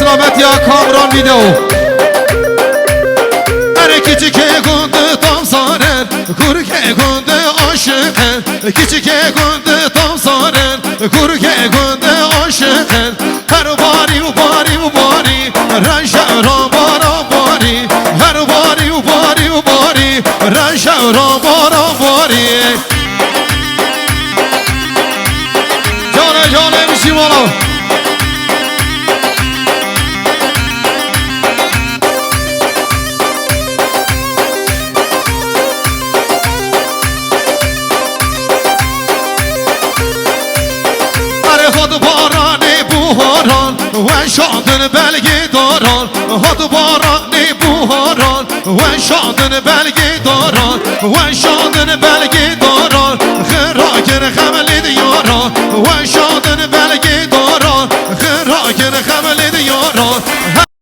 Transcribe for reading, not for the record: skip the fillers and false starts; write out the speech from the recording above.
سلامت یا کامران ویدیو هر کچی که گنده تام سارن گرگه گنده عاشقن کچی که گنده تام سارن گرگه گنده عاشقن هر باری و باری و باری رنشه را بارا باری هر باری و باری و باری رنشه را بارا باری جانه جانه میشی بالا خود باران بوهاران و شادن بلگی داران خود باران بوهاران و شادن بلگی داران و شادن بلگی داران خراکر خمل دیاران و شادن بلگی داران خراکر خمل دیاران